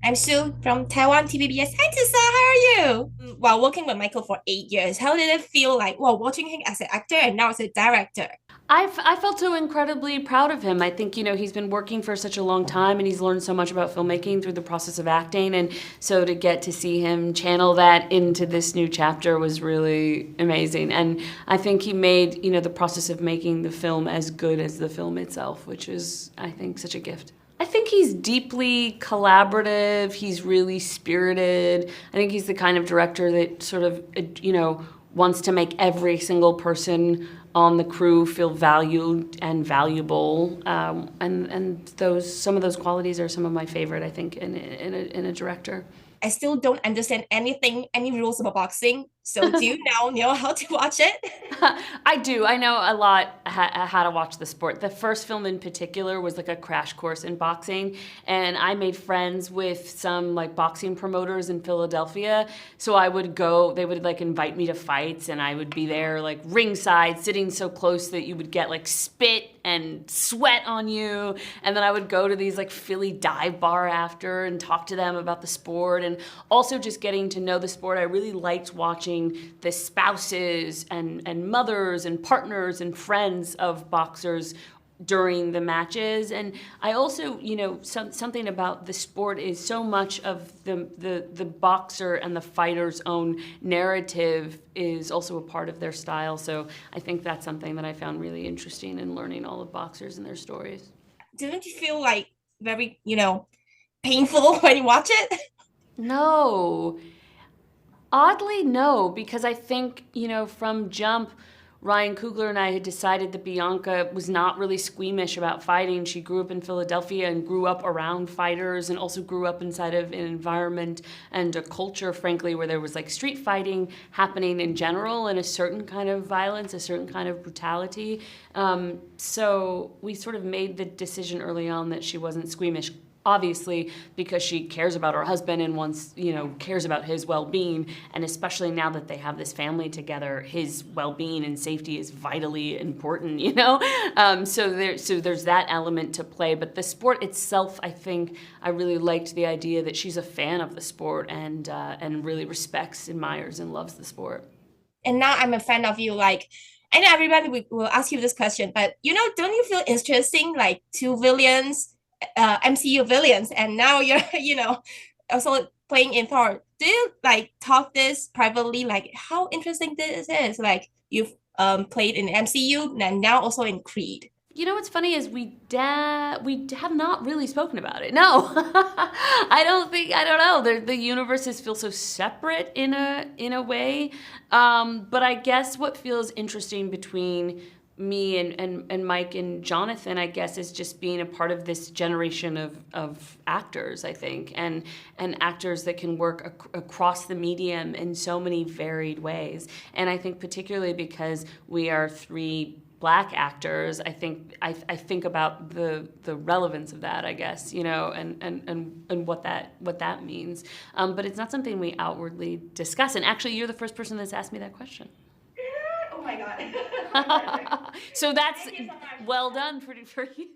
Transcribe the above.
I'm Sue from Taiwan TVBS. Hi, Tessa. How are you? While working with Michael for 8 years, how did it feel like watching him as an actor and now as a director? I felt so incredibly proud of him. I think, he's been working for such a long time and he's learned so much about filmmaking through the process of acting. And so to get to see him channel that into this new chapter was really amazing. And I think he made, the process of making the film as good as the film itself, which is, I think, such a gift. I think he's deeply collaborative. He's really spirited. I think he's the kind of director that sort of, wants to make every single person on the crew feel valued and valuable. And some of those qualities are some of my favorite, I think, in a director. I still don't understand any rules about boxing. So do you now know how to watch it? I do. I know a lot how to watch the sport. The first film in particular was like a crash course in boxing, and I made friends with some like boxing promoters in Philadelphia. So I would go, they would like invite me to fights, and I would be there like ringside, sitting so close that you would get like spit and sweat on you. And then I would go to these like Philly dive bar after and talk to them about the sport, and also just getting to know the sport. I really liked watching the spouses and mothers and partners and friends of boxers during the matches. And I also, something about the sport is so much of the boxer and the fighter's own narrative is also a part of their style. So I think that's something that I found really interesting in learning all of boxers and their stories. Didn't you feel like very, painful when you watch it? No. Oddly, no, because I think, from jump, Ryan Coogler and I had decided that Bianca was not really squeamish about fighting. She grew up in Philadelphia and grew up around fighters and also grew up inside of an environment and a culture, frankly, where there was like street fighting happening in general and a certain kind of violence, a certain kind of brutality. So we sort of made the decision early on that she wasn't squeamish. Obviously, because she cares about her husband and wants, cares about his well-being, and especially now that they have this family together, his well-being and safety is vitally important, So there's that element to play. But the sport itself, I think, I really liked the idea that she's a fan of the sport and really respects, admires, and loves the sport. And now I'm a fan of you. Like, I know everybody will ask you this question, but don't you feel interesting? Like two villains, MCU villains, and now you're also playing in Thor. Do you like talk this privately, like how interesting this is, like you've played in MCU and now also in Creed? What's funny is we have not really spoken about it. No, I don't know. The universes feel so separate in a way. But I guess what feels interesting between me and Mike and Jonathan, I guess, is just being a part of this generation of actors, I think, and actors that can work across the medium in so many varied ways. And I think particularly because we are three Black actors, I think about the relevance of that, I guess, and what that means. But it's not something we outwardly discuss. And actually, you're the first person that's asked me that question. Oh my God. So that's well done for you.